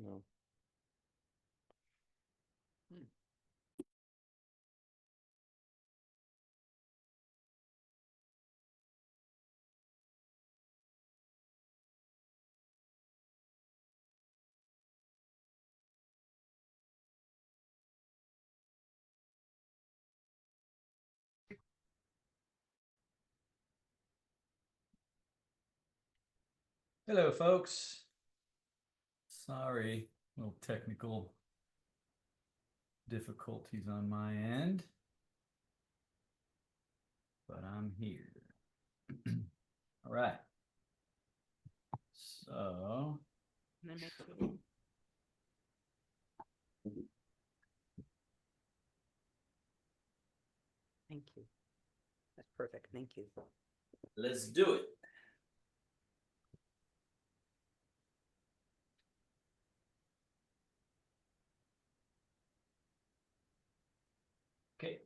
No. Hello, folks. Sorry, little technical difficulties on my end, but I'm here. All right. So, Thank you. That's perfect. Thank you. let's do it. Okay.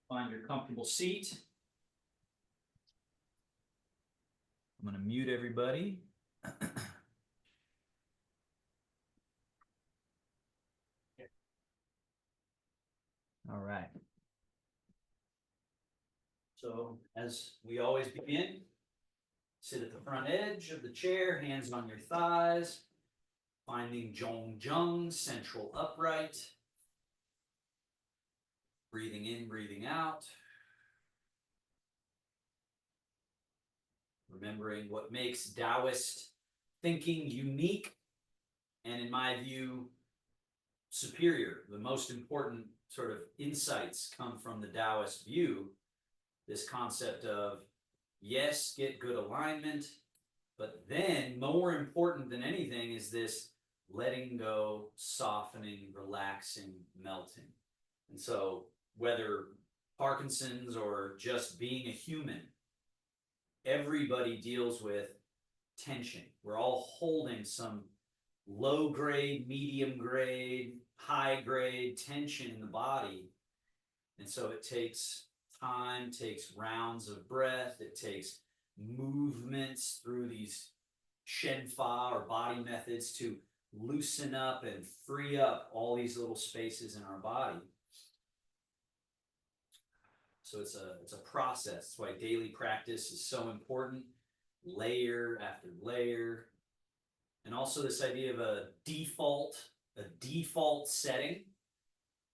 Find your comfortable seat. I'm going to mute everybody. All right. So, as we always begin, sit at the front edge of the chair, hands on your thighs, finding Zhong central upright. Breathing in, breathing out. Remembering what makes Taoist thinking unique and, in my view, superior. The most important sort of insights come from the Taoist view. This concept of, yes, get good alignment, but then more important than anything is this letting go, softening, relaxing, melting. And so whether Parkinson's or just being a human, everybody deals with tension. We're all holding some low grade, medium grade, high grade tension in the body. And so it takes time, takes rounds of breath, it takes movements through these Shen Fa or body methods to loosen up and free up all these little spaces in our body. So it's a process. That's why daily practice is so important, layer after layer. And also this idea of a default setting.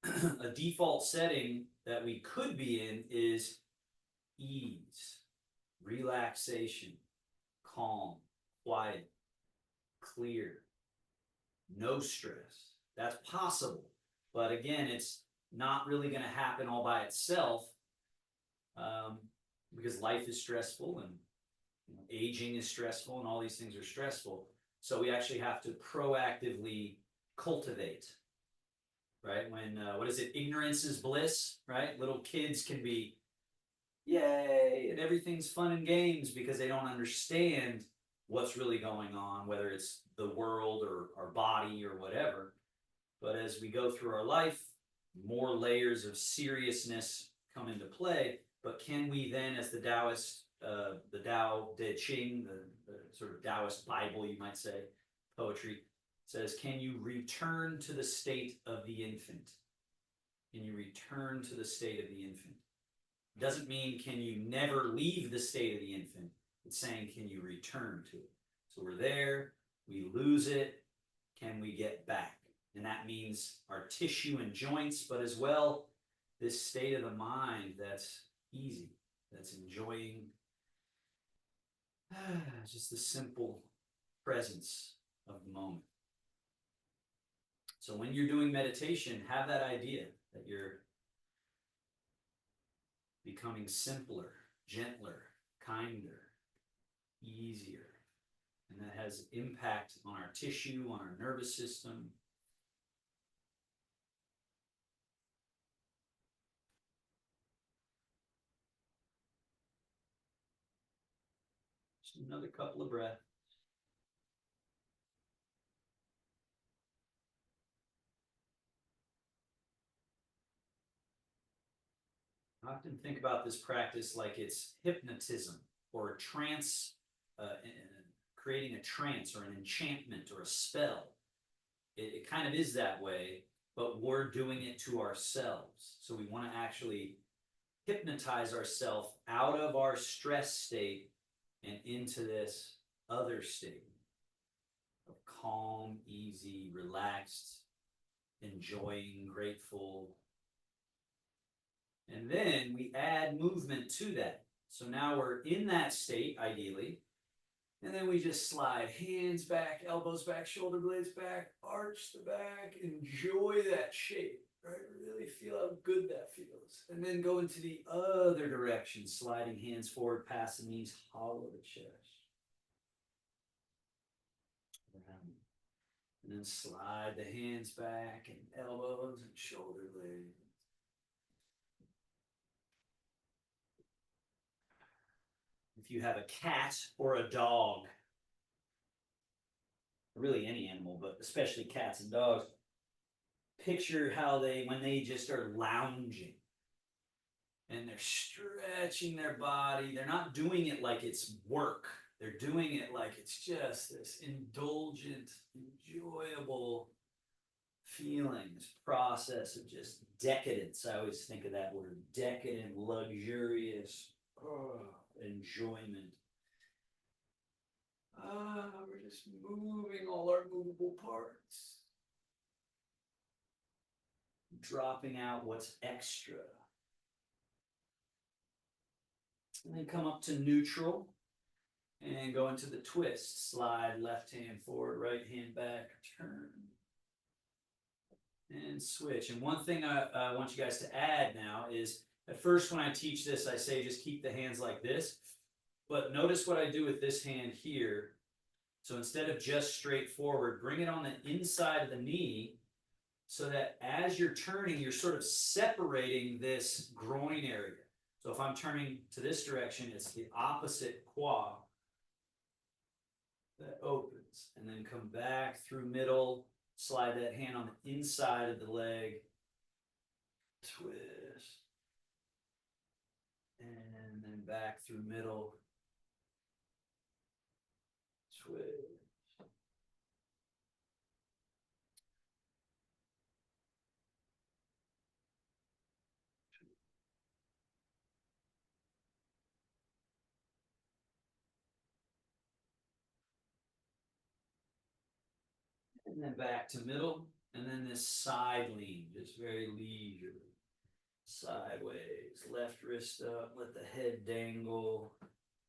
A default setting that we could be in is ease, relaxation, calm, quiet, clear, no stress. That's possible. But again, it's not really going to happen all by itself because life is stressful and aging is stressful and all these things are stressful. So we actually have to proactively cultivate, right? When, what is it? Ignorance is bliss, right? Little kids can be, yay, and everything's fun and games because they don't understand what's really going on, whether it's the world or our body or whatever. But as we go through our life, more layers of seriousness come into play. But can we then, as the Taoist, the Tao Te Ching, the sort of Taoist Bible, you might say, poetry, says, can you return to the state of the infant? Can you return to the state of the infant? It doesn't mean can you never leave the state of the infant. It's saying can you return to it? So we're there, we lose it, can we get back? And that means our tissue and joints, but as well, this state of the mind that's easy, that's enjoying just the simple presence of the moment. So when you're doing meditation, have that idea that you're becoming simpler, gentler, kinder, easier. And that has impact on our tissue, on our nervous system. Just another couple of breaths. I often think about this practice like it's hypnotism or trance, creating a trance or an enchantment or a spell. It kind of is that way, but we're doing it to ourselves. So we want to actually hypnotize ourselves out of our stress state and into this other state of calm, easy, relaxed, enjoying, grateful. And then we add movement to that. So now we're in that state, ideally. And then we just slide hands back, elbows back, shoulder blades back, arch the back, enjoy that shape, right? Really feel how good that feels. And then go into the other direction, sliding hands forward, past the knees, hollow the chest. Around. And then slide the hands back and elbows and shoulder blades. If you have a cat or a dog, really any animal, but especially cats and dogs, picture how they, when they just are lounging and they're stretching their body, they're not doing it like it's work. They're doing it like it's just this indulgent, enjoyable feeling, this process of just decadence. I always think of that word, decadent, luxurious enjoyment. We're just moving all our movable parts. Dropping out what's extra. And then come up to neutral and go into the twist. Slide left hand forward, right hand back, turn. And switch. And one thing I want you guys to add now is, at first when I teach this, I say just keep the hands like this. But notice what I do with this hand here. So instead of just straight forward, bring it on the inside of the knee so that as you're turning, you're sort of separating this groin area. So if I'm turning to this direction, it's the opposite quad that opens. And then come back through middle, slide that hand on the inside of the leg, twist, and then back through middle, twist. And then back to middle, and then this side lean, just very leisurely. Sideways, left wrist up, let the head dangle,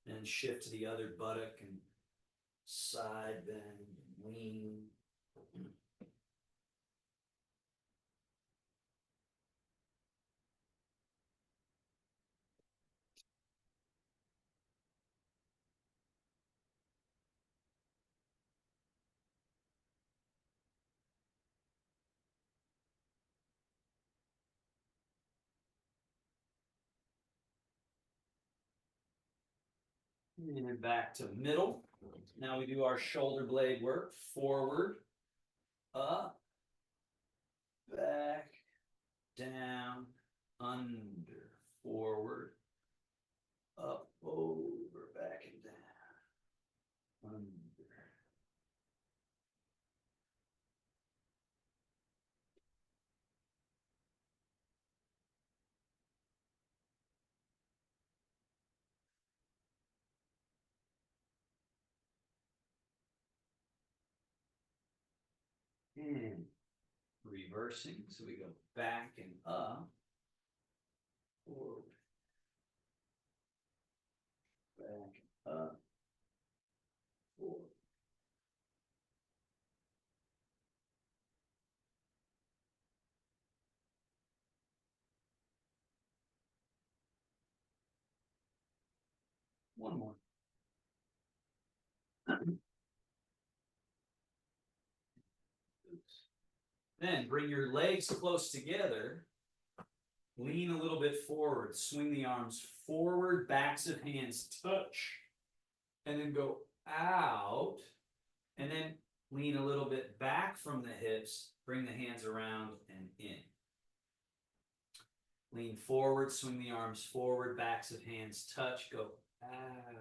and shift to the other buttock and side bend, lean. And then back to middle. Now we do our shoulder blade work. Forward, up, back, down, under, forward, up, over, back and down, under. And reversing, so we go back and up, forward, back, up, forward. One more. Then bring your legs close together, lean a little bit forward, swing the arms forward, backs of hands touch, and then go out, and then lean a little bit back from the hips, bring the hands around and in. Lean forward, swing the arms forward, backs of hands touch, go out.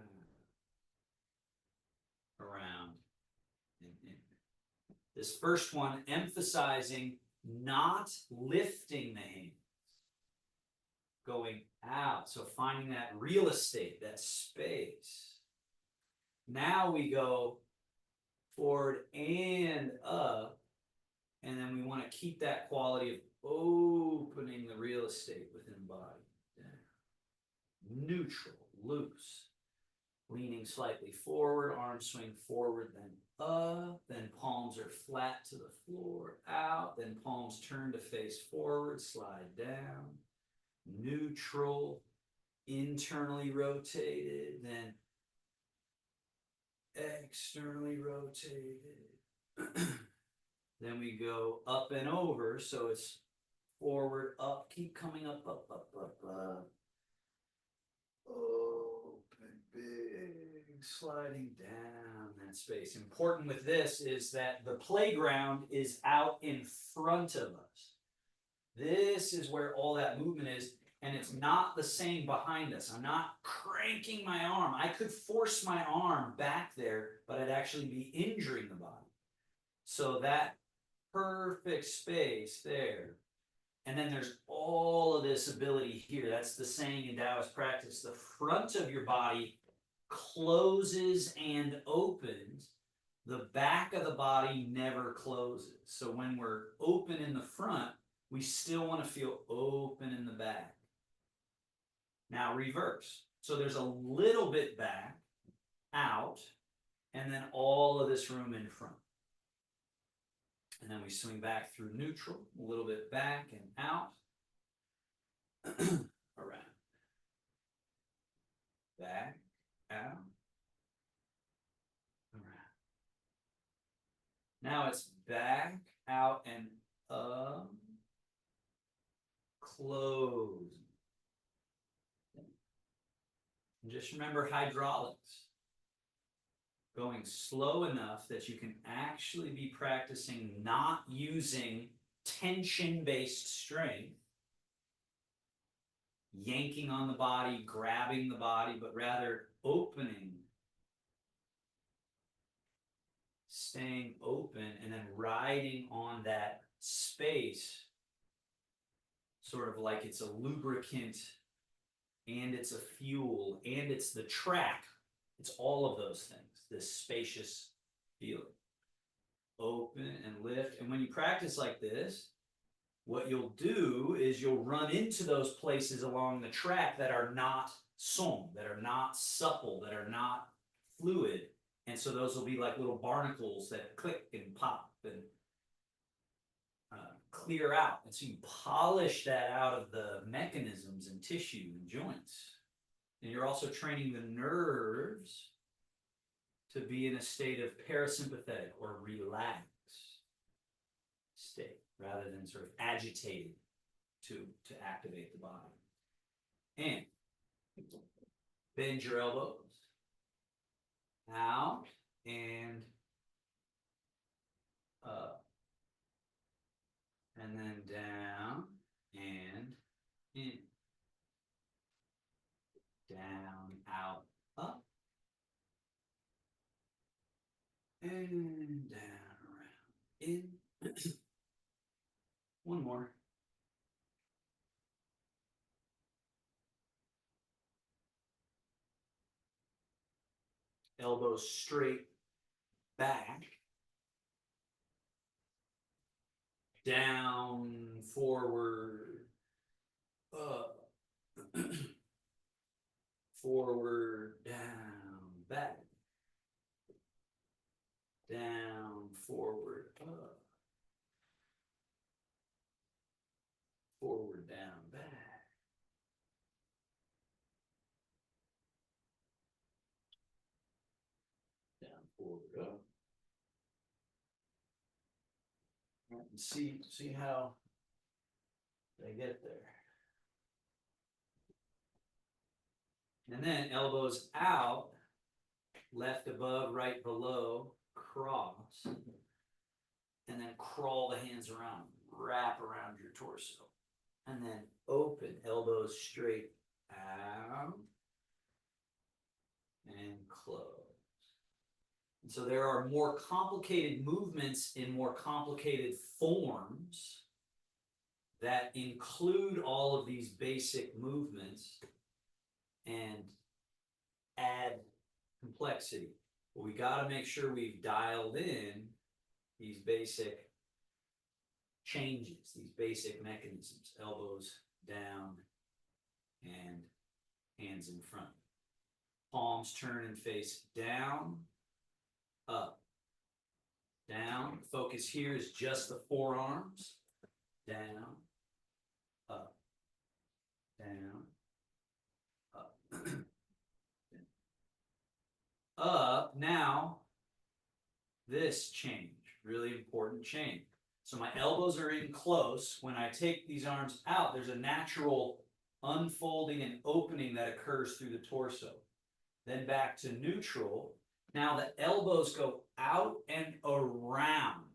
around, and in. This first one emphasizing not lifting the hands, going out. So finding that real estate, that space. Now we go forward and up, and then we want to keep that quality of opening the real estate within the body. Down. Neutral, loose. Leaning slightly forward, arms swing forward, then up, then palms are flat to the floor, out, then palms turn to face forward, slide down. Neutral, internally rotated, then externally rotated. Then we go up and over, so it's forward, up, keep coming up, up, up, up, up. Open, big, sliding down that space. Important with this is that the playground is out in front of us. This is where all that movement is, and it's not the same behind us. I'm not cranking my arm. I could force my arm back there, but I'd actually be injuring the body. So that perfect space there. And then there's all of this ability here. That's the saying in Taoist practice. The front of your body closes and opens. The back of the body never closes. So when we're open in the front, we still want to feel open in the back. Now reverse. So there's a little bit back, out, and then all of this room in front. And then we swing back through neutral, a little bit back and out, around. Back, out, around. Now it's back, out, and up, close. And just remember hydraulics. Going slow enough that you can actually be practicing not using tension-based strength, yanking on the body, grabbing the body, but rather opening, staying open, and then riding on that space, sort of like it's a lubricant, and it's a fuel, and it's the track. It's all of those things. This spacious feeling. Open and lift. And when you practice like this, what you'll do is you'll run into those places along the track that are not song, that are not supple, that are not fluid. And so those will be like little barnacles that click and pop and clear out. And so you polish that out of the mechanisms and tissue and joints. And you're also training the nerves to be in a state of parasympathetic or relaxed state, rather than sort of agitated to activate the body. And bend your elbows out and up, and then down and in, down, out, up, and down, around, in. One more. Elbows straight back, down, forward, up, forward, down, back, down, forward, up, forward, down, back. Down, forward, up. And see how they get there. And then elbows out, left above, right below, cross, and then crawl the hands around, wrap around your torso, and then open, elbows straight out, and close. And so there are more complicated movements in more complicated forms that include all of these basic movements and add complexity. But we got to make sure we've dialed in these basic changes, these basic mechanisms, elbows down and hands in front. Palms turn and face down, up, down. Focus here is just the forearms. Down, up, down, up. Up. Now, this change, really important change. So my elbows are in close. When I take these arms out, there's a natural unfolding and opening that occurs through the torso. Then back to neutral. Now the elbows go out and around.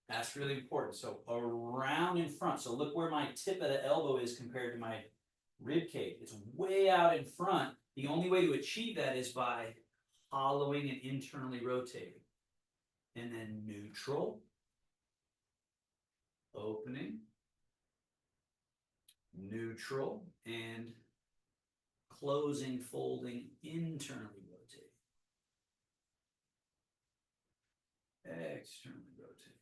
That's really important. So around in front. So look where my tip of the elbow is compared to my rib cage. It's way out in front. The only way to achieve that is by hollowing and internally rotating. And then neutral, opening, neutral, and closing, folding, internally rotating. Externally rotating.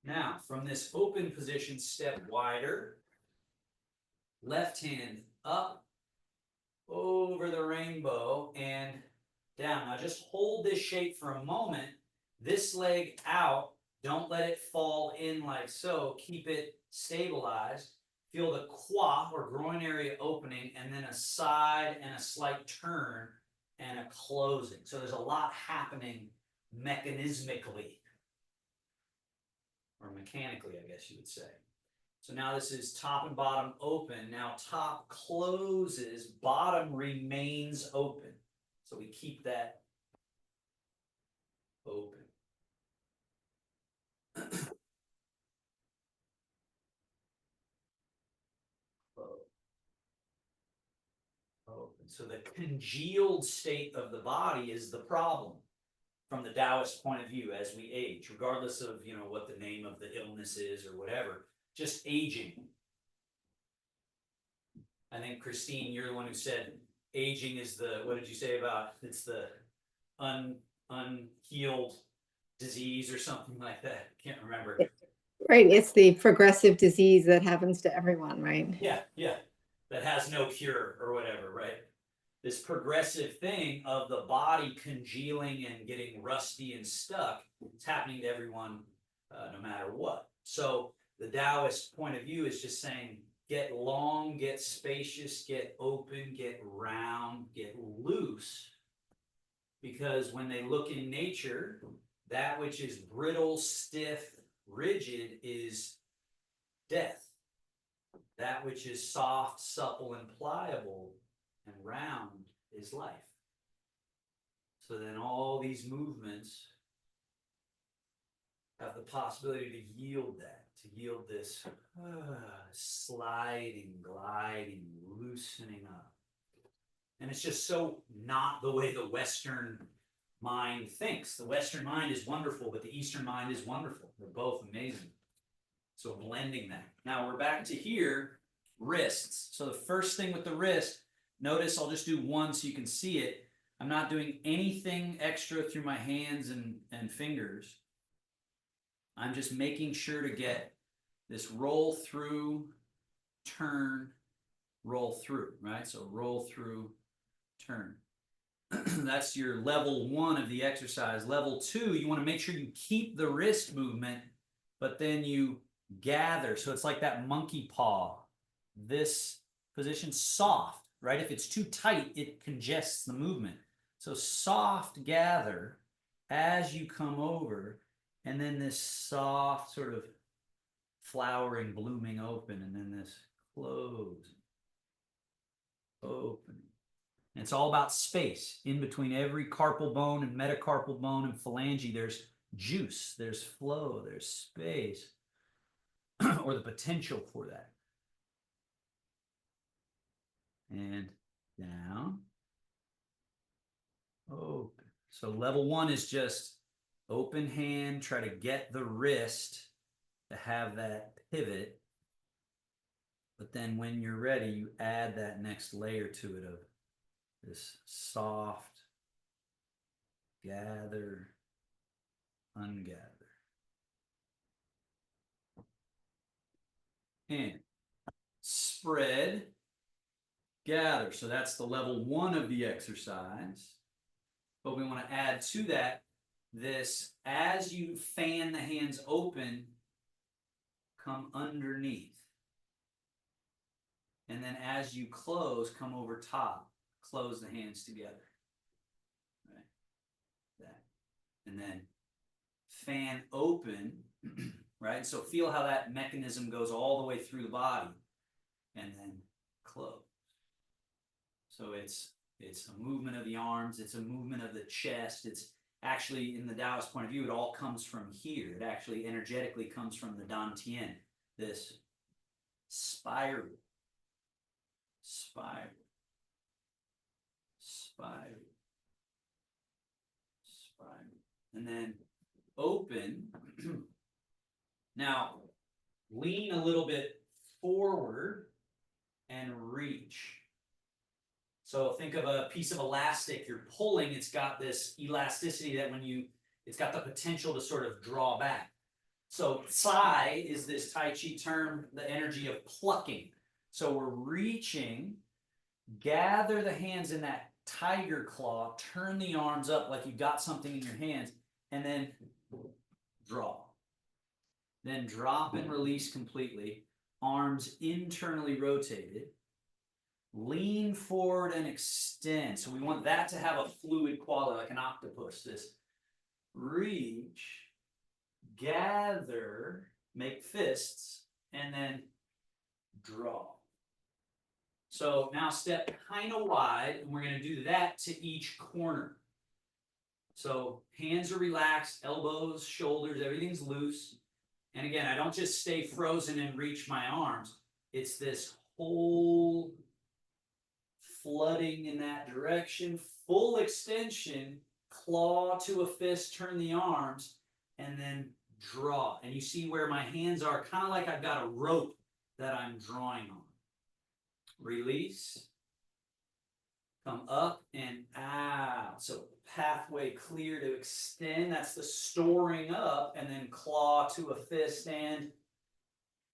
Now, from this open position, step wider. Left hand up, over the rainbow, and down. Now just hold this shape for a moment. This leg out. Don't let it fall in like so. Keep it stabilized. Feel the quad or groin area opening, and then a side and a slight turn and a closing. So there's a lot happening mechanismically, or mechanically, I guess you would say. So now this is top and bottom open. Now top closes, bottom remains open. So we keep that open. Open. So the congealed state of the body is the problem from the Taoist point of view as we age, regardless of what the name of the illness is or whatever, just aging. I think Christine, you're the one who said aging is the, what did you say about it's the unhealed disease or something like that? Can't remember. Right, it's the progressive disease that happens to everyone, right? Yeah, that has no cure or whatever, right? This progressive thing of the body congealing and getting rusty and stuck, it's happening to everyone no matter what. So the Taoist point of view is just saying, get long, get spacious, get open, get round, get loose. Because when they look in nature, that which is brittle, stiff, rigid is death. That which is soft, supple, and pliable and round is life. So then all these movements have the possibility to yield that, to yield this sliding, gliding, loosening up. And it's just so not the way the Western mind thinks. The Western mind is wonderful, but the Eastern mind is wonderful. They're both amazing. So blending that. Now we're back to here, wrists. So the first thing with the wrist, notice I'll just do one so you can see it. I'm not doing anything extra through my hands and fingers. I'm just making sure to get this roll through, turn, roll through, right? So roll through, turn. That's your level 1 of the exercise. Level 2, you want to make sure you keep the wrist movement, but then you gather. So it's like that monkey paw. This position, soft, right? If it's too tight, it congests the movement. So soft gather as you come over, and then this soft sort of flowering, blooming open, and then this close, open. And it's all about space. In between every carpal bone and metacarpal bone and phalange, there's juice, there's flow, there's space, or the potential for that. and down. Open. So level one is just open hand, try to get the wrist to have that pivot. But then when you're ready, you add that next layer to it of this soft gather, ungather. And spread, gather. So that's the level one of the exercise. But we want to add to that this, as you fan the hands open, come underneath. And then as you close, come over top, close the hands together. Right? That. And then fan open, right? So feel how that mechanism goes all the way through the body. And then close. So it's a movement of the arms, it's a movement of the chest. It's actually, in the Taoist point of view, it all comes from here. It actually energetically comes from the Dantian, this spiral, spiral, spiral, spiral, and then open. Now, lean a little bit forward and reach. So think of a piece of elastic you're pulling, it's got this elasticity that it's got the potential to sort of draw back. So Tsai is this Tai Chi term, the energy of plucking. So we're reaching, gather the hands in that tiger claw, turn the arms up like you've got something in your hands, and then draw. Then drop and release completely, arms internally rotated. Lean forward and extend. So we want that to have a fluid quality, like an octopus. This reach, gather, make fists, and then draw. So now step kind of wide, and we're going to do that to each corner. So hands are relaxed, elbows, shoulders, everything's loose. And again, I don't just stay frozen and reach my arms. It's this whole flooding in that direction, full extension, claw to a fist, turn the arms, and then draw. And you see where my hands are, kind of like I've got a rope that I'm drawing on. Release. Come up and out. So pathway clear to extend. That's the storing up, and then claw to a fist and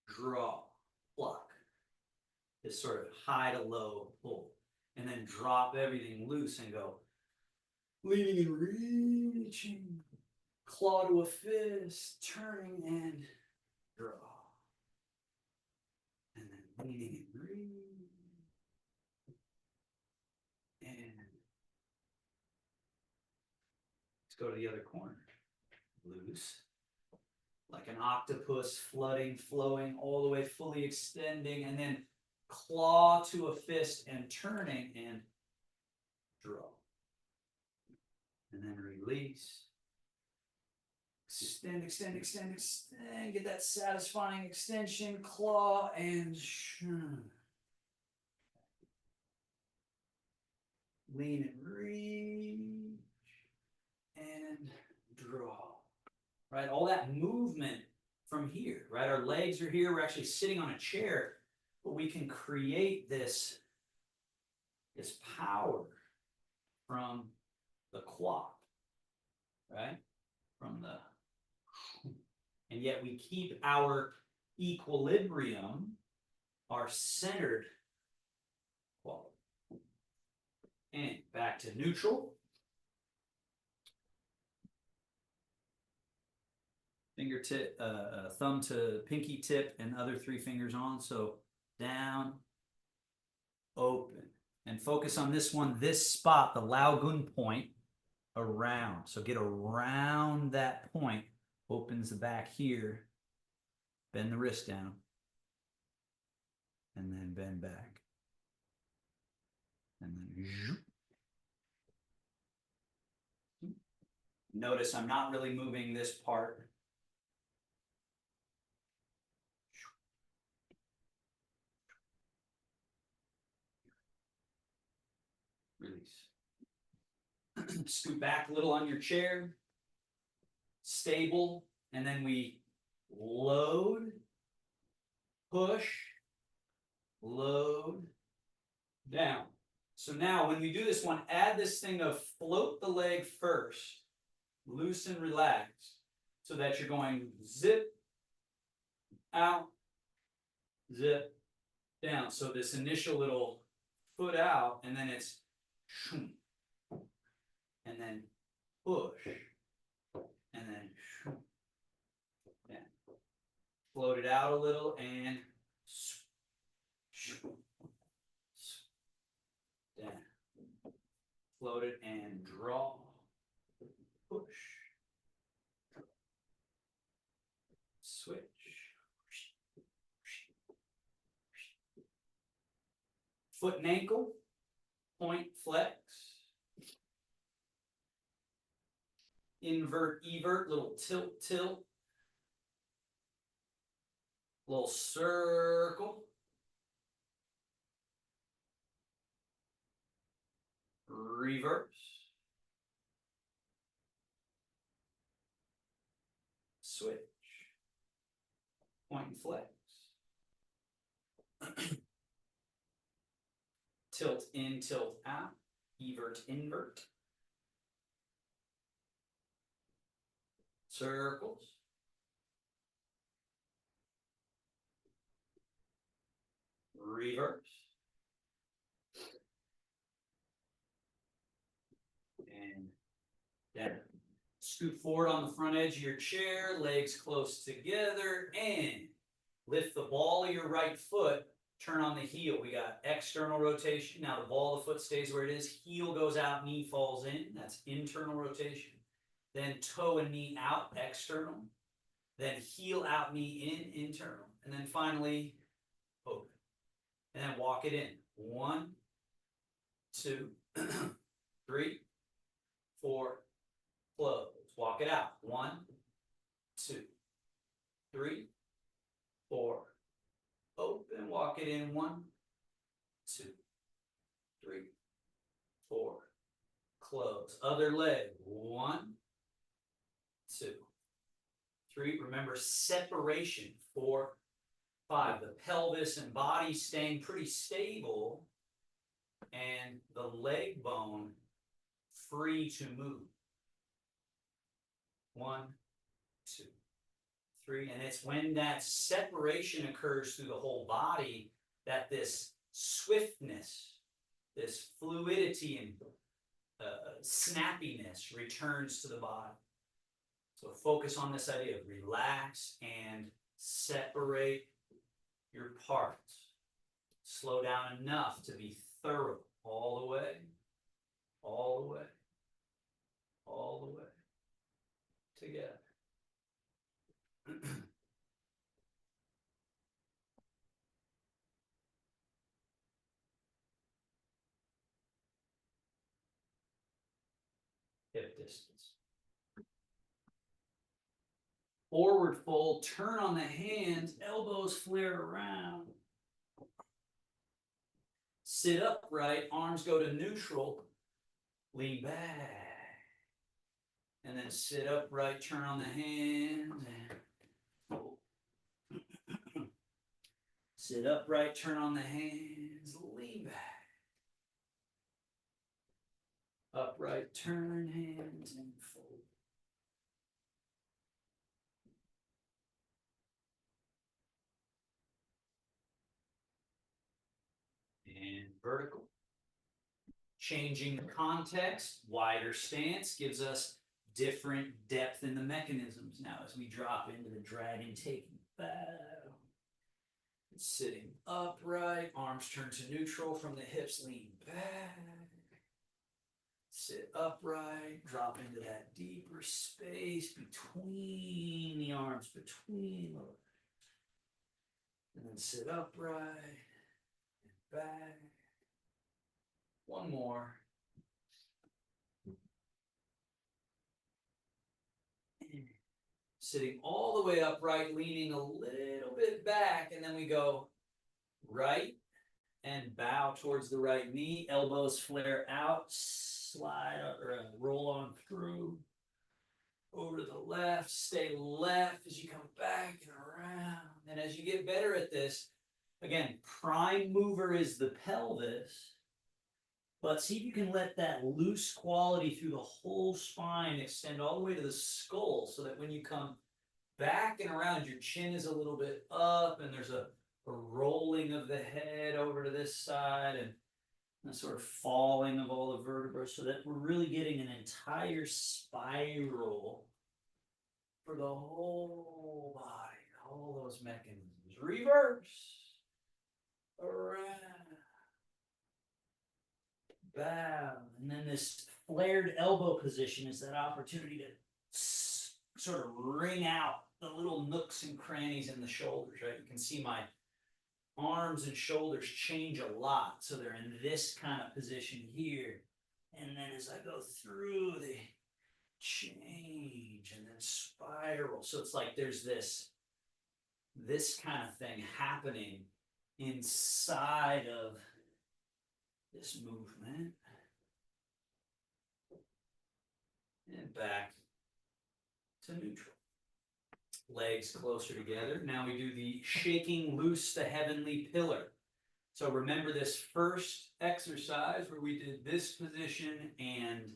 draw. Pluck. This sort of high to low pull. And then drop everything loose and go leaning and reaching, claw to a fist, turning and draw. And then leaning and reach. And let's go to the other corner. Loose. Like an octopus, flooding, flowing, all the way fully extending, and then claw to a fist and turning and draw. And then release. Extend, extend, extend, extend. Get that satisfying extension, claw and lean and reach and draw. Right? All that movement from here, right? Our legs are here. We're actually sitting on a chair, but we can create this power from the quad, right? From the, and yet we keep our equilibrium, our centered quality. And back to neutral. Fingertip, thumb to pinky tip, and other three fingers on. So down, open, and focus on this one, this spot, the Lao Gun point, around. So get around that point, opens the back here, bend the wrist down, and then bend back. And then notice I'm not really moving this part. release. Scoot back a little on your chair. Stable. And then we load, push, load, down. So now when we do this one, add this thing of float the leg first, loosen, relax, so that you're going zip, out, zip, down. So this initial little foot out, and then it's shoom, and then push, and then shoom, down. Float it out a little and shoom, down. Float it and draw, push, switch. Foot and ankle, point, flex. Invert, evert, little tilt, tilt. Little circle. Reverse. Switch. Point and flex. Tilt in, tilt out. Evert, invert. Circles. Reverse. And down. Scoot forward on the front edge of your chair, legs close together, and lift the ball of your right foot, turn on the heel. We got external rotation. Now the ball of the foot stays where it is. Heel goes out, knee falls in. That's internal rotation. Then toe and knee out, external. Then heel out, knee in, internal. And then finally, open. And then walk it in. 1, 2, 3, 4, close. Walk it out. 1, 2, 3, 4, open. Walk it in. 1, 2, 3, 4, close. Other leg. 1, 2, 3. Remember separation. 4, 5. The pelvis and body staying pretty stable, and the leg bone free to move. 1, 2, 3. And it's when that separation occurs through the whole body that this swiftness, this fluidity and snappiness returns to the body. So focus on this idea of relax and separate your parts. Slow down enough to be thorough all the way, all the way, all the way together. Hip distance. Forward fold, turn on the hands, elbows flare around. Sit upright, arms go to neutral, lean back. And then sit upright, turn on the hands, and fold. Sit upright, turn on the hands, lean back. Upright, turn hands, and fold. And vertical. Changing the context, wider stance gives us different depth in the mechanisms. Now as we drop into the dragon taking bow. Sitting upright, arms turn to neutral from the hips, lean back. Sit upright, drop into that deeper space between the arms, between the legs. And then sit upright and back. One more. Sitting all the way upright, leaning a little bit back, and then we go right, and bow towards the right knee. Elbows flare out, slide or roll on through. Over to the left, stay left as you come back and around. And as you get better at this, again, prime mover is the pelvis. But see if you can let that loose quality through the whole spine extend all the way to the skull, so that when you come back and around, your chin is a little bit up and there's a rolling of the head over to this side and a sort of falling of all the vertebrae, so that we're really getting an entire spiral for the whole body, all those mechanisms. Reverse, around, bow, and then this flared elbow position is that opportunity to sort of wring out the little nooks and crannies in the shoulders, right? You can see my arms and shoulders change a lot, so they're in this kind of position here, and then as I go through, they change and then spiral. So it's like there's this kind of thing happening inside of this movement. And back to neutral. Legs closer together. Now we do the shaking loose the heavenly pillar. So remember this first exercise where we did this position and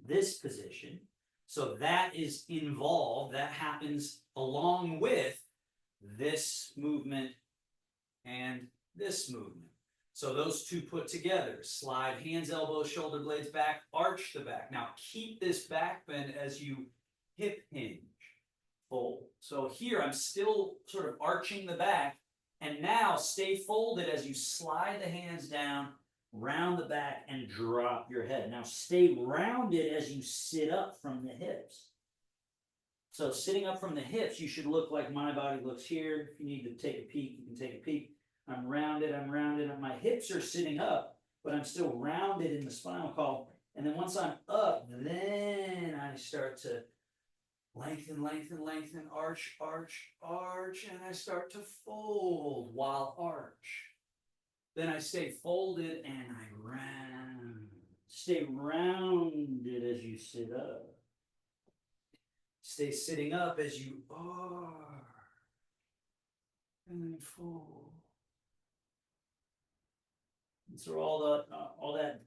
this position. So that is involved, that happens along with this movement and this movement. So those two put together, slide hands, elbows, shoulder blades back, arch the back. Now keep this back bend as you hip hinge, fold. So here I'm still sort of arching the back, and now stay folded as you slide the hands down, round the back, and drop your head. Now stay rounded as you sit up from the hips. So sitting up from the hips, you should look like my body looks here. If you need to take a peek, you can take a peek. I'm rounded, and my hips are sitting up, but I'm still rounded in the spinal column. And then once I'm up, then I start to lengthen, arch, and I start to fold while arch. Then I stay folded and I round. Stay rounded as you sit up. Stay sitting up as you are. And then fold. And so all that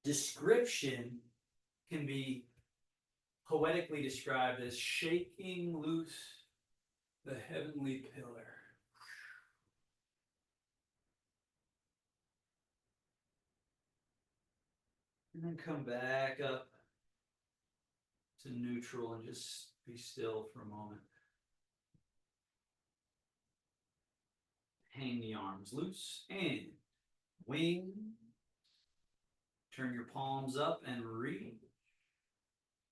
description can be poetically described as shaking loose the heavenly pillar. And then come back up to neutral and just be still for a moment. Hang the arms loose and wing. Turn your palms up and reach.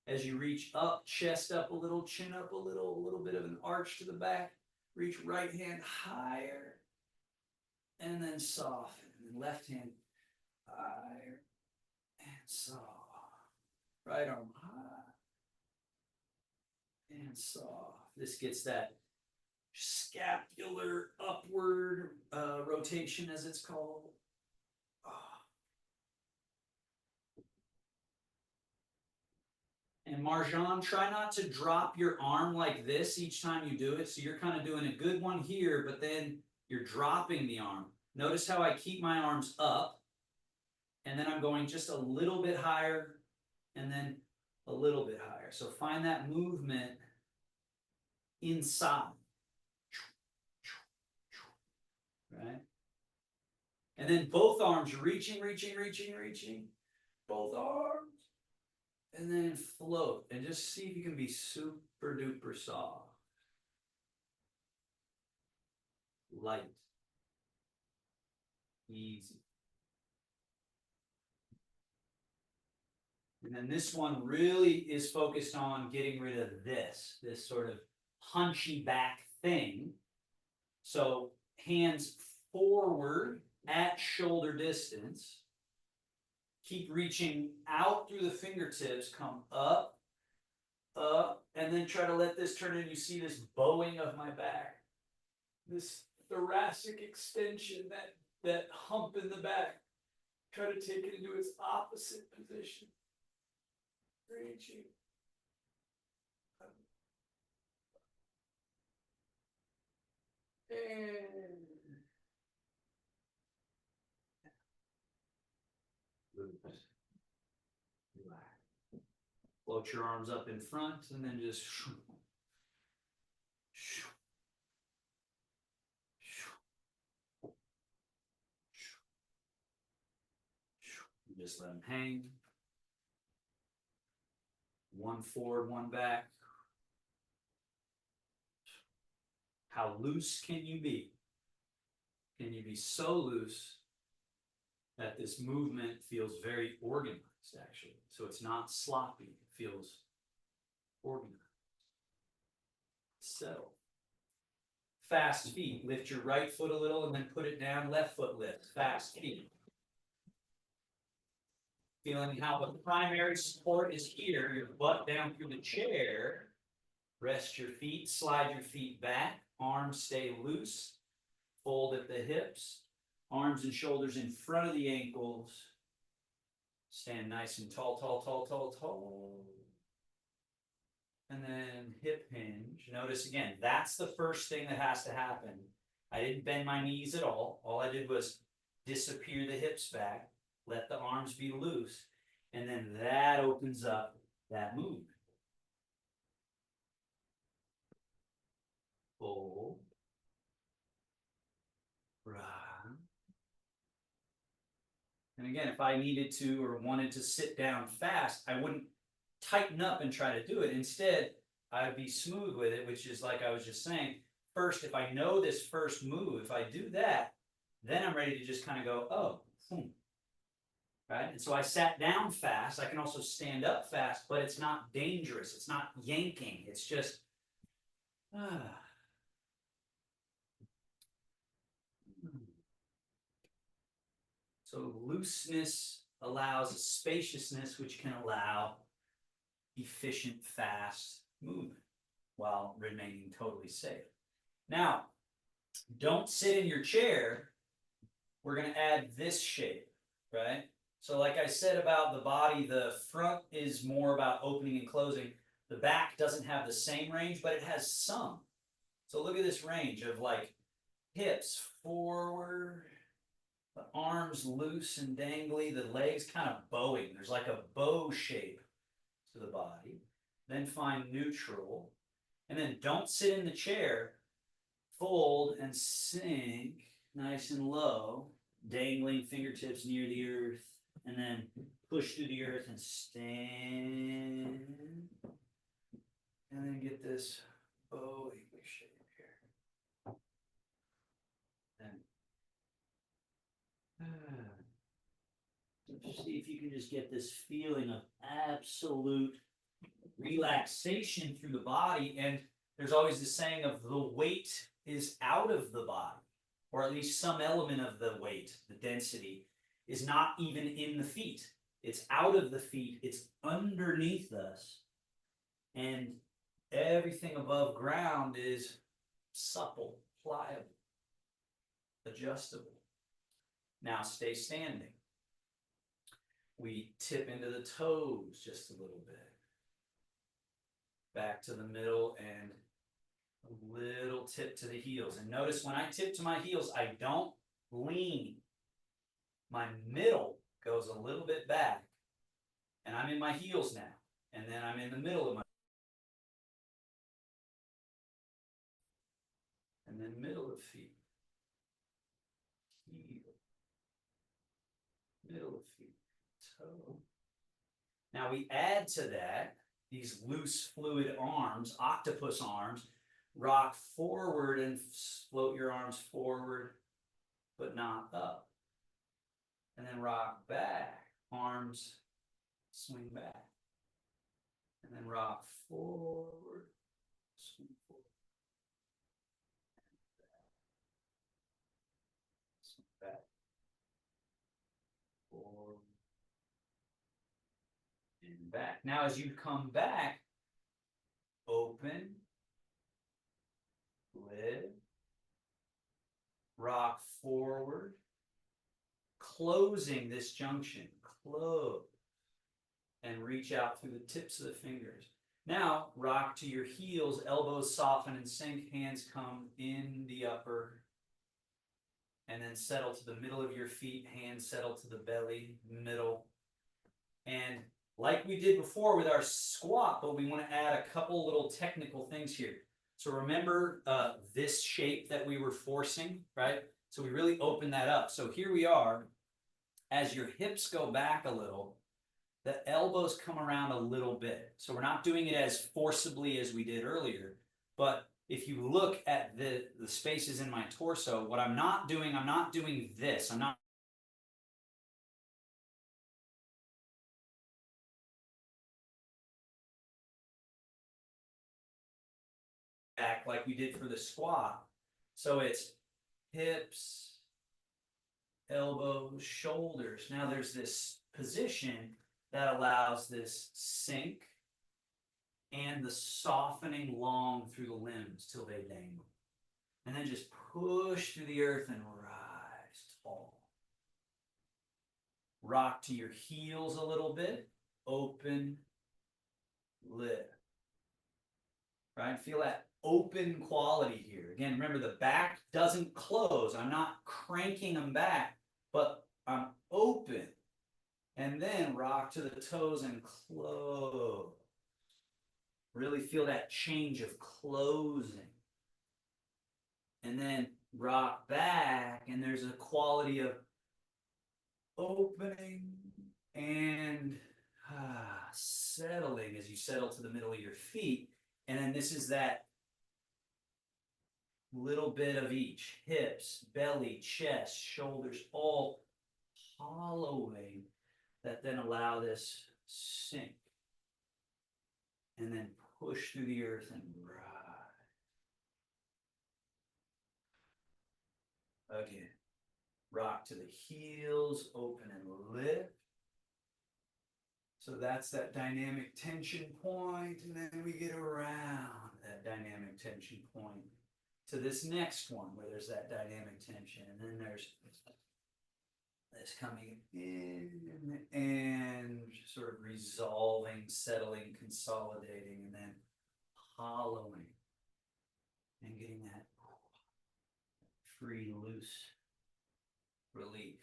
As you reach up, chest up a little, chin up a little bit of an arch to the back. Reach right hand higher and then soften. And then left hand higher and soft. Right arm high and soft. This gets that scapular upward rotation, as it's called. And Marjan, try not to drop your arm like this each time you do it. So you're kind of doing a good one here, but then you're dropping the arm. Notice how I keep my arms up, and then I'm going just a little bit higher, and then a little bit higher. So find that movement inside. Right? And then both arms reaching. Both arms. And then float. And just see if you can be super duper soft. Light. Easy. And then this one really is focused on getting rid of this sort of hunchy back thing. So hands forward at shoulder distance. Keep reaching out through the fingertips, come up, and then try to let this turn in. You see this bowing of my back, this thoracic extension, that hump in the back. Try to take it into its opposite position. Reaching. And loose. Relax. Float your arms up in front and then just just let them hang. One forward, one back. How loose can you be? Can you be so loose that this movement feels very organized, actually? So it's not sloppy, it feels organized. So, fast feet. Lift your right foot a little and then put it down. Left foot lift. Fast feet. Feeling how the primary support is here, your butt down through the chair. Rest your feet, slide your feet back, arms stay loose, fold at the hips, arms and shoulders in front of the ankles. Stand nice and tall, tall, tall, tall, tall. And then hip hinge. Notice again, that's the first thing that has to happen. I didn't bend my knees at all. All I did was disappear the hips back. Let the arms be loose, and then that opens up that movement. Fold. Right. And again, if I needed to or wanted to sit down fast, I wouldn't tighten up and try to do it. Instead, I'd be smooth with it, which is like I was just saying. First, if I know this first move, if I do that, then I'm ready to just kind of go, oh, boom. Right? And so I sat down fast. I can also stand up fast, but it's not dangerous. It's not yanking. It's just, So looseness allows a spaciousness, which can allow efficient, fast movement while remaining totally safe. Now, don't sit in your chair. We're going to add this shape, right? So like I said about the body, the front is more about opening and closing. The back doesn't have the same range, but it has some. So look at this range of like hips forward, the arms loose and dangly, the legs kind of bowing. There's like a bow shape to the body. Then find neutral. And then don't sit in the chair. Fold and sink nice and low, dangling fingertips near the earth. And then push through the earth and stand. And then get this bowing shape here. And see if you can just get this feeling of absolute relaxation through the body. And there's always the saying of the weight is out of the body, or at least some element of the weight, the density, is not even in the feet. It's out of the feet. It's underneath us. And everything above ground is supple, pliable, adjustable. Now stay standing. We tip into the toes just a little bit. Back to the middle and a little tip to the heels. And notice when I tip to my heels, I don't lean. My middle goes a little bit back. And I'm in my heels now. And then I'm in the middle of my. And then middle of feet. Heel. Middle of feet. Toe. Now we add to that these loose fluid arms, octopus arms. Rock forward and float your arms forward, but not up. And then rock back, arms swing back. And then rock forward, swing forward. Swing back. Forward. And back. Now as you come back, open, lift, rock forward, closing this junction, close, and reach out through the tips of the fingers. Now, rock to your heels, elbows soften and sink, hands come in the upper, and then settle to the middle of your feet, hands settle to the belly, middle. And like we did before with our squat, but we want to add a couple little technical things here. So remember this shape that we were forcing, right? So we really open that up. So here we are. As your hips go back a little, the elbows come around a little bit. So we're not doing it as forcibly as we did earlier, but if you look at the spaces in my torso, what I'm not doing this. I'm not back like we did for the squat. So it's hips, elbows, shoulders. Now there's this position that allows this sink and the softening long through the limbs till they dangle. And then just push through the earth and rise tall. Rock to your heels a little bit. Open, lift. Right? Feel that open quality here. Again, remember the back doesn't close. I'm not cranking them back, but I'm open. And then rock to the toes and close. Really feel that change of closing. And then rock back, and there's a quality of opening and settling as you settle to the middle of your feet. And then this is that little bit of each. Hips, belly, chest, shoulders, all hollowing that then allow this sink. And then push through the earth and rise. Again. Rock to the heels, open and lift. So that's that dynamic tension point, and then we get around that dynamic tension point to this next one where there's that dynamic tension, and then there's this coming in and sort of resolving, settling, consolidating, and then hollowing and getting that free, loose relief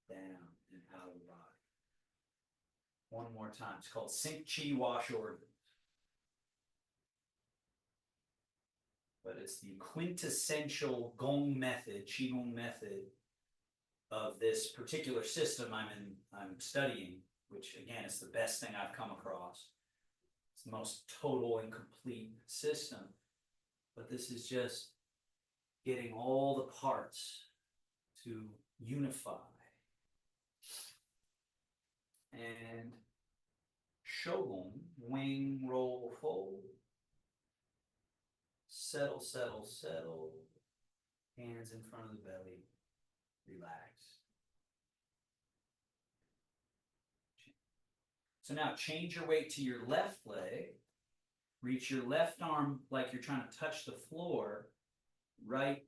down and out of the body. One more time. It's called Sink Chi Wash Organs. But it's the quintessential Gong method, Qigong method of this particular system I'm studying, which again is the best thing I've come across. It's the most total and complete system. But this is just getting all the parts to unify. And Shogun, wing, roll, fold. Settle, settle, settle. Hands in front of the belly. Relax. So now change your weight to your left leg. Reach your left arm like you're trying to touch the floor. Right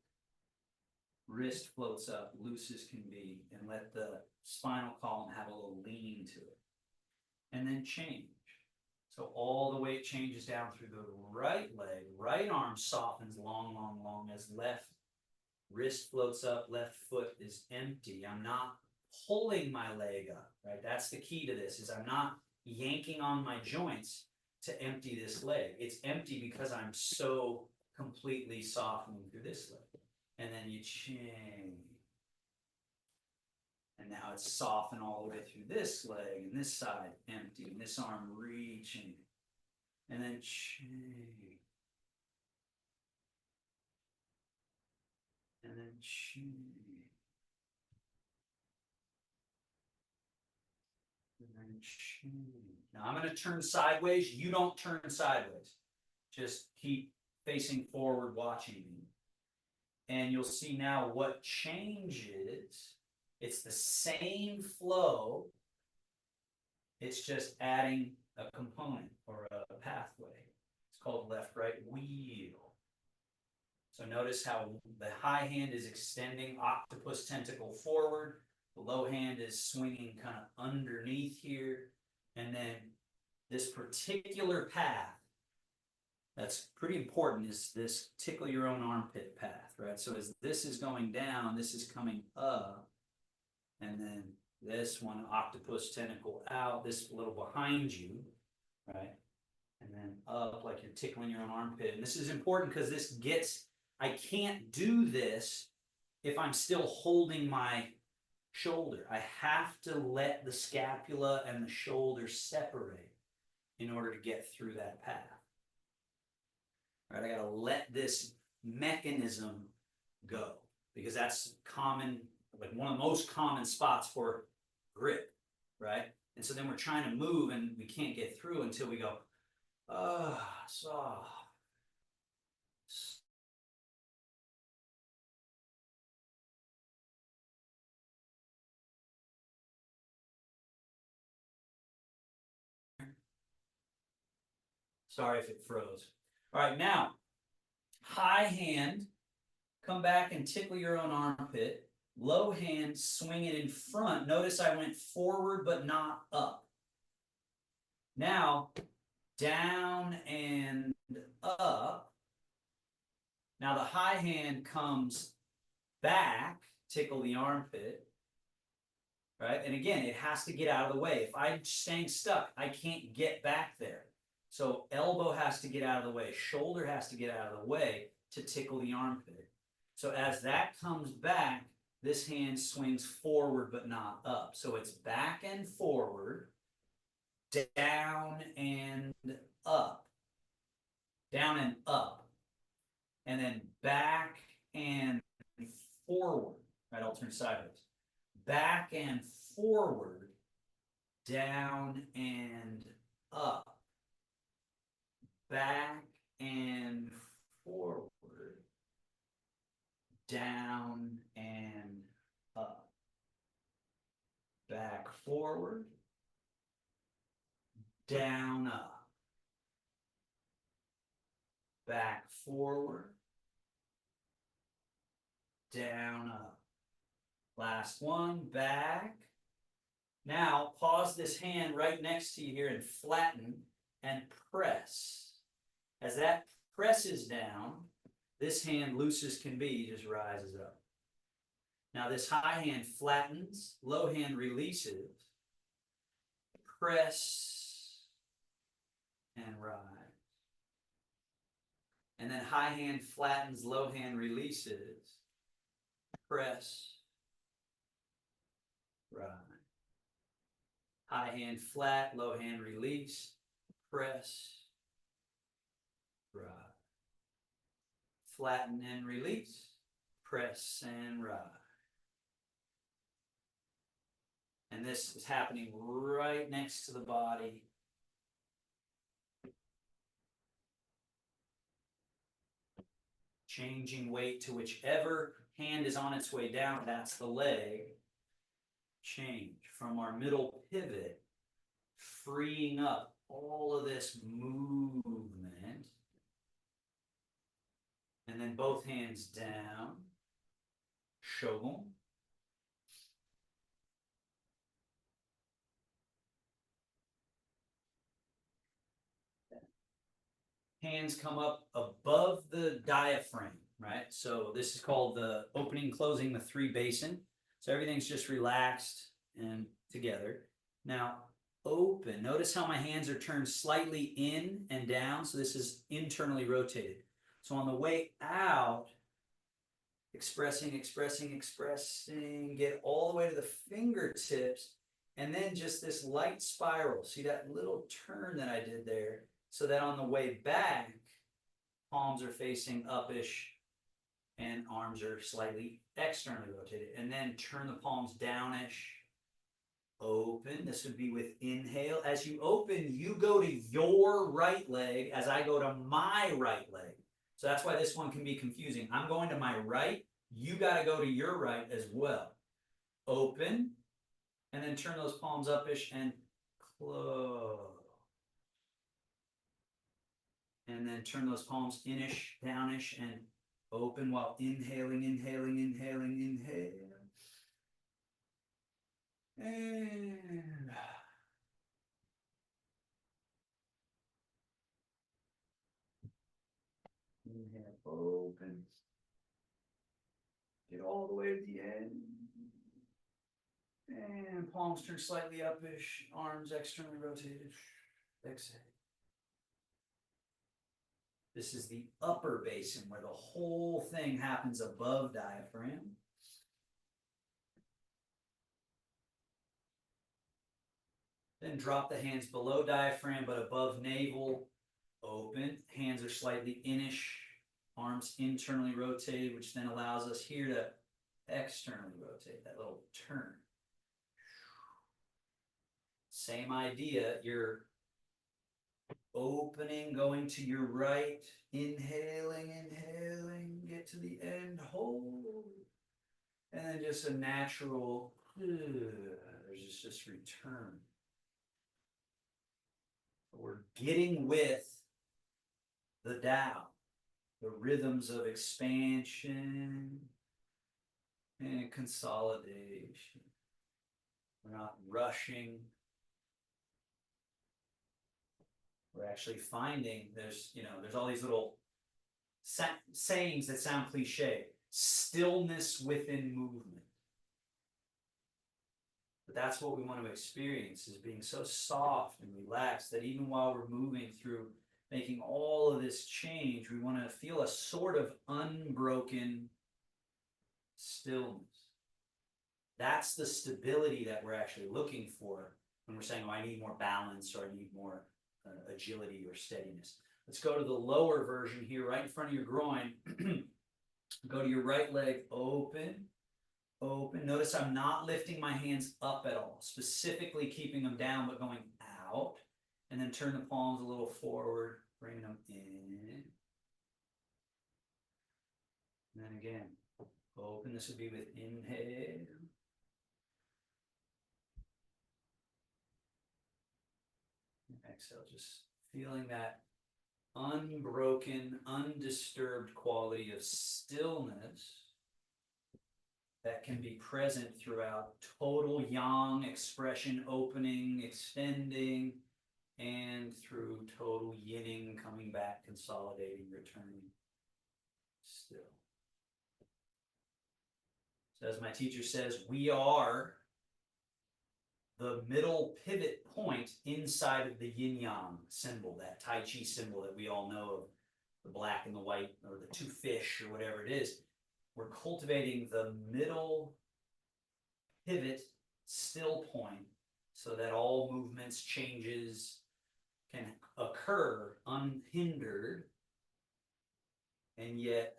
wrist floats up, loose as can be, and let the spinal column have a little lean to it. And then change. So all the weight changes down through the right leg. Right arm softens long, long, long as left wrist floats up, left foot is empty. I'm not pulling my leg up, right? That's the key to this, is I'm not yanking on my joints to empty this leg. It's empty because I'm so completely softening through this leg. And then you change. And now it's softened all the way through this leg and this side empty and this arm reaching. And then change. And then change. And then change. Now I'm going to turn sideways. You don't turn sideways. Just keep facing forward, watching me. And you'll see now what changes. It's the same flow. It's just adding a component or a pathway. It's called left-right wheel. So notice how the high hand is extending octopus tentacle forward. The low hand is swinging kind of underneath here. And then this particular path, that's pretty important, is this tickle your own armpit path, right? So as this is going down, this is coming up. And then this one, octopus tentacle out, this a little behind you, right? And then up like you're tickling your own armpit. And this is important because this gets, I can't do this if I'm still holding my shoulder. I have to let the scapula and the shoulder separate in order to get through that path. Right, I gotta let this mechanism go because that's common, like one of the most common spots for grip, right? And so then we're trying to move and we can't get through until we go, soft. Sorry if it froze. All right, now, high hand, come back and tickle your own armpit. Low hand, swing it in front. Notice I went forward but not up. Now, down and up. Now the high hand comes back, tickle the armpit, right? And again, it has to get out of the way. If I'm staying stuck, I can't get back there. So elbow has to get out of the way, shoulder has to get out of the way to tickle the armpit. So as that comes back, this hand swings forward but not up. So it's back and forward, down and up, down and up, and then back and forward, right? I'll turn sideways. Back and forward, down and up. Back and forward, down and up. Back forward, down up. Back forward, down up. Last one, back. Now pause this hand right next to you here and flatten and press. As that presses down, this hand, loose as can be, just rises up. Now this high hand flattens, low hand releases. Press and rise. And then high hand flattens, low hand releases. Press, rise. High hand flat, low hand release. Press, rise. Flatten and release. Press and rise. And this is happening right next to the body. Changing weight to whichever hand is on its way down, that's the leg. Change from our middle pivot, freeing up all of this movement. And then both hands down. Shogun. Hands come up above the diaphragm, right? So this is called the opening, closing the three basin. So everything's just relaxed and together. Now, open. Notice how my hands are turned slightly in and down. So this is internally rotated. So on the way out, expressing, expressing, expressing, get all the way to the fingertips, and then just this light spiral. See that little turn that I did there? So that on the way back, palms are facing upish and arms are slightly externally rotated. And then turn the palms downish, open. This would be with inhale. As you open, you go to your right leg as I go to my right leg. So that's why this one can be confusing. I'm going to my right. You got to go to your right as well. Open, and then turn those palms upish and close. And then turn those palms inish, downish, and Open while inhaling, inhaling, inhaling, inhale. And inhale, open. Get all the way to the end. And palms turn slightly upish, arms externally rotated. Exhale. This is the upper basin where the whole thing happens above diaphragm. Then drop the hands below diaphragm but above navel. Open. Hands are slightly inish. Arms internally rotated, which then allows us here to externally rotate, that little turn. Same idea, you're opening, going to your right, inhaling, inhaling, get to the end, hold. And then just a natural, there's just return. We're getting with the Tao, the rhythms of expansion and consolidation. We're not rushing. We're actually finding there's all these little sayings that sound cliche. Stillness within movement. But that's what we want to experience, is being so soft and relaxed that even while we're moving through making all of this change, we want to feel a sort of unbroken stillness. That's the stability that we're actually looking for when we're saying, oh, I need more balance, or I need more agility or steadiness. Let's go to the lower version here, right in front of your groin. Go to your right leg, open, open. Notice I'm not lifting my hands up at all, specifically keeping them down but going out. And then turn the palms a little forward, bring them in. And then again, open. This would be with inhale. And exhale, just feeling that unbroken, undisturbed quality of stillness that can be present throughout total yang expression, opening, extending, and through total yinning, coming back, consolidating, returning, still. So as my teacher says, we are the middle pivot point inside of the yin-yang symbol, that Tai Chi symbol that we all know of, the black and the white, or the two fish, or whatever it is. We're cultivating the middle pivot still point so that all movements, changes can occur unhindered, and yet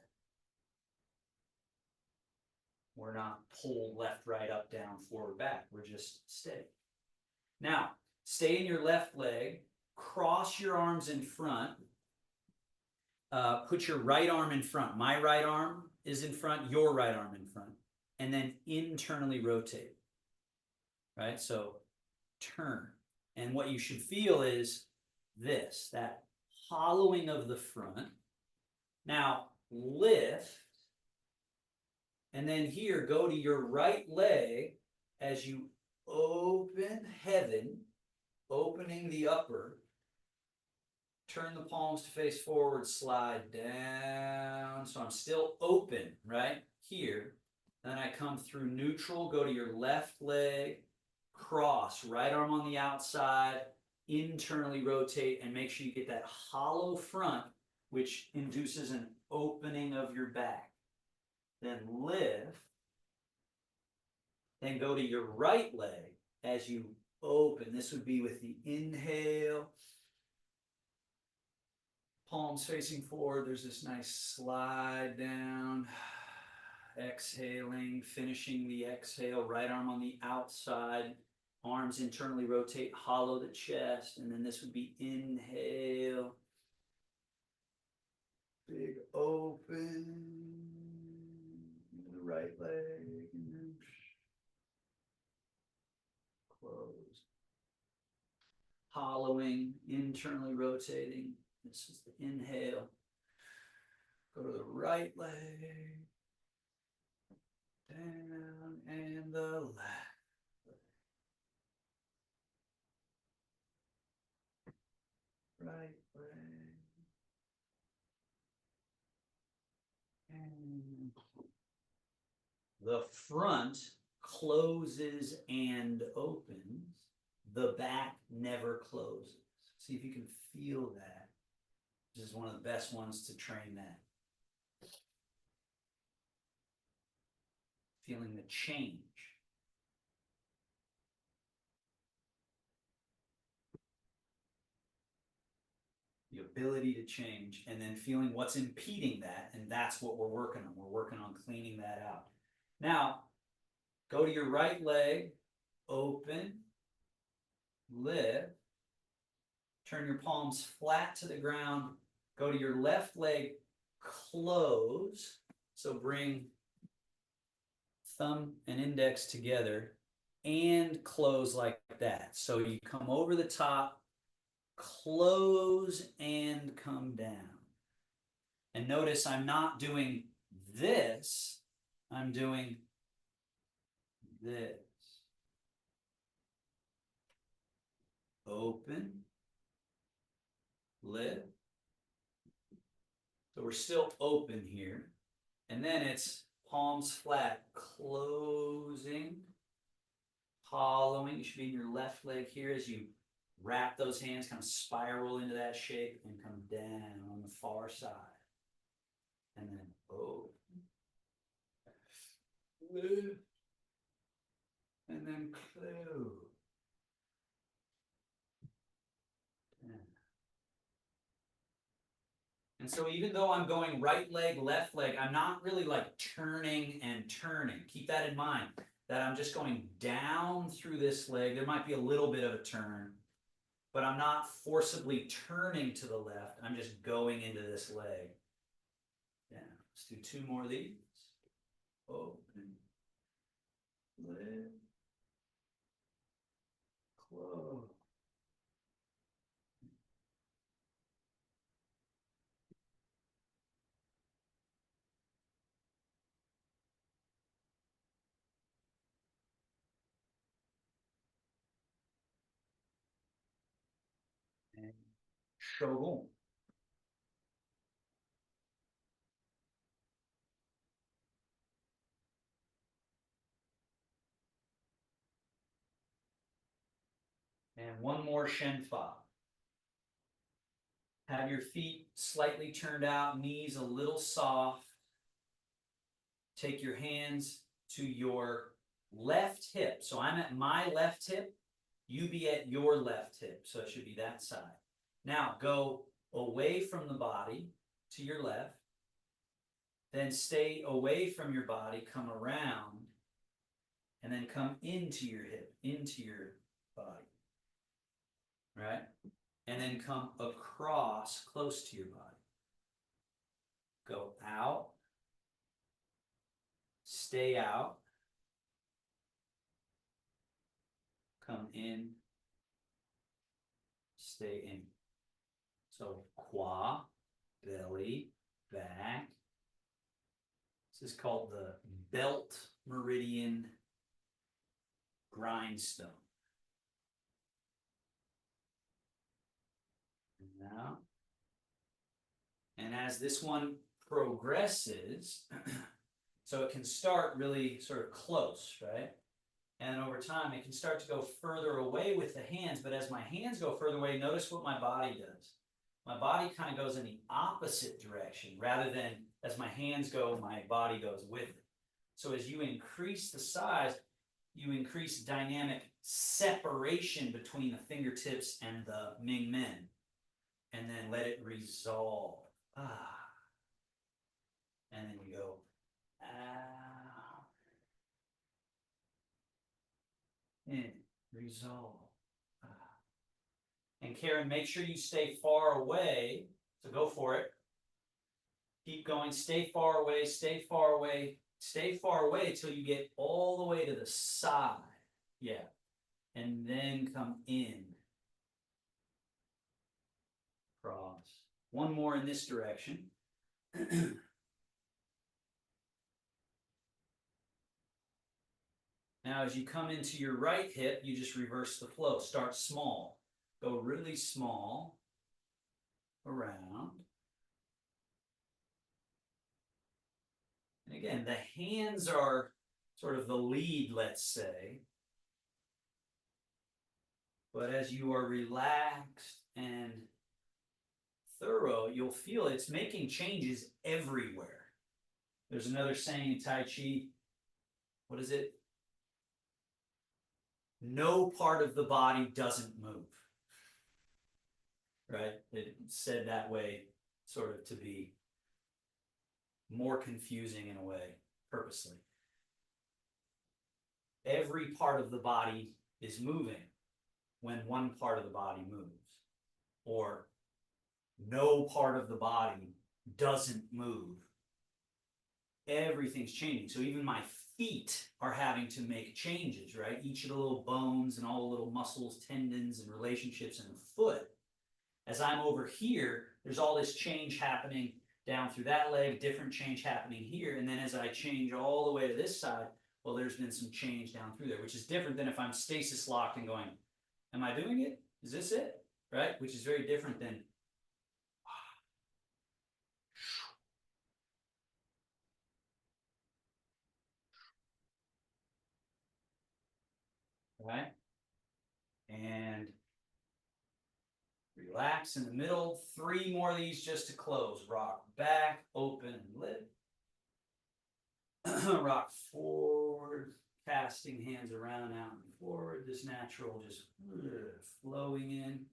we're not pulled left, right, up, down, forward, back. We're just steady. Now, stay in your left leg, cross your arms in front, put your right arm in front. My right arm is in front, your right arm in front, and then internally rotate, right? So turn. And what you should feel is this, that hollowing of the front. Now, lift. And then here, go to your right leg as you open heaven, opening the upper. Turn the palms to face forward, slide down. So I'm still open, right? Here. Then I come through neutral, go to your left leg, cross, right arm on the outside, internally rotate, and make sure you get that hollow front, which induces an opening of your back. Then lift. Then go to your right leg as you open. This would be with the inhale. Palms facing forward. There's this nice slide down. Exhaling, finishing the exhale. Right arm on the outside. Arms internally rotate, hollow the chest. And then this would be inhale. Big open. The right leg. And then close. Hollowing, internally rotating. This is the inhale. Go to the right leg. Down and the left. Right leg. And the front closes and opens. The back never closes. See if you can feel that. This is one of the best ones to train that. Feeling the change. The ability to change, and then feeling what's impeding that, and that's what we're working on. We're working on cleaning that out. Now, go to your right leg, open, lift, turn your palms flat to the ground, go to your left leg, close, so bring thumb and index together, and close like that. So you come over the top, close, and come down. And notice I'm not doing this, I'm doing this. Open, lift. So we're still open here. And then it's palms flat, closing, hollowing. You should be in your left leg here as you wrap those hands, kind of spiral into that shape and come down on the far side. And then open, lift, and then close. And so even though I'm going right leg, left leg, I'm not really like turning and turning. Keep that in mind, that I'm just going down through this leg. There might be a little bit of a turn, but I'm not forcibly turning to the left. I'm just going into this leg. Yeah, let's do 2 more of these. Open, lift, close. And shogun. And one more shenfa. Have your feet slightly turned out, knees a little soft. Take your hands to your left hip. So I'm at my left hip, you be at your left hip. So it should be that side. Now go away from the body to your left. Then stay away from your body, come around, and then come into your hip, into your body. Right? And then come across close to your body. Go out. Stay out. Come in. Stay in. So qua, belly, back. This is called the belt meridian grindstone. And now, and as this one progresses, so it can start really sort of close, right? And over time, it can start to go further away with the hands, but as my hands go further away, notice what my body does. My body kind of goes in the opposite direction, rather than as my hands go, my body goes with it. So as you increase the size, you increase dynamic separation between the fingertips and the Ming Men. And then let it resolve. Ah. And then you go, ah. In, resolve. Ah. And Karen, make sure you stay far away. So go for it. Keep going, stay far away, stay far away, stay far away till you get all the way to the side. Yeah. And then come in. Cross. One more in this direction. Now, as you come into your right hip, you just reverse the flow. Start small. Go really small around. And again, the hands are sort of the lead, let's say. But as you are relaxed and thorough, you'll feel it's making changes everywhere. There's another saying in Tai Chi. What is it? No part of the body doesn't move. Right? It's said that way, sort of to be more confusing in a way, purposely. Every part of the body is moving when one part of the body moves. Or no part of the body doesn't move. Everything's changing. So even my feet are having to make changes, right? Each of the little bones and all the little muscles, tendons, and relationships in the foot. As I'm over here, there's all this change happening down through that leg, different change happening here. And then as I change all the way to this side, well, there's been some change down through there, which is different than if I'm stasis locked and going, am I doing it? Is this it? Right? Which is very different than right? And relax in the middle. 3 more of these just to close. Rock back, open, and lift. Rock forward, casting hands around, out, and forward. This natural just flowing in,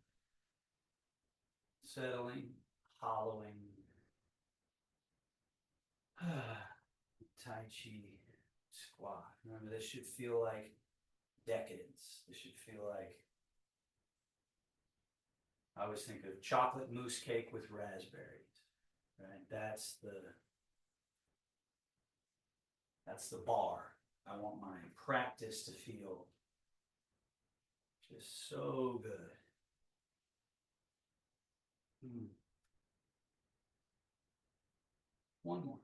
settling, hollowing. Tai Chi squat. Remember, this should feel like decadence. This should feel like, I always think of chocolate mousse cake with raspberries, right? That's the bar. I want my practice to feel just so good. One more.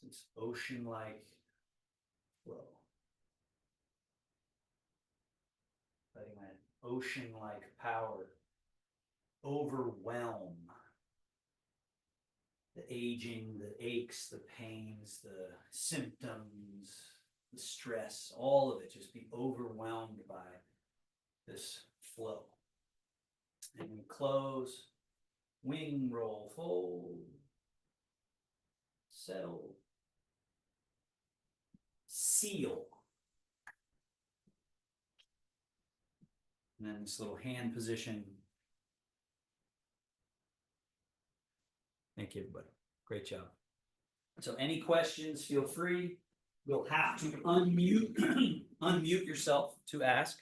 This ocean-like flow. Letting that ocean-like power overwhelm the aging, the aches, the pains, the symptoms, the stress, all of it just be overwhelmed by this flow. And we close, wing roll, fold, settle, seal. And then this little hand position. Thank you, everybody. Great job. So any questions, feel free. You'll have to unmute yourself to ask.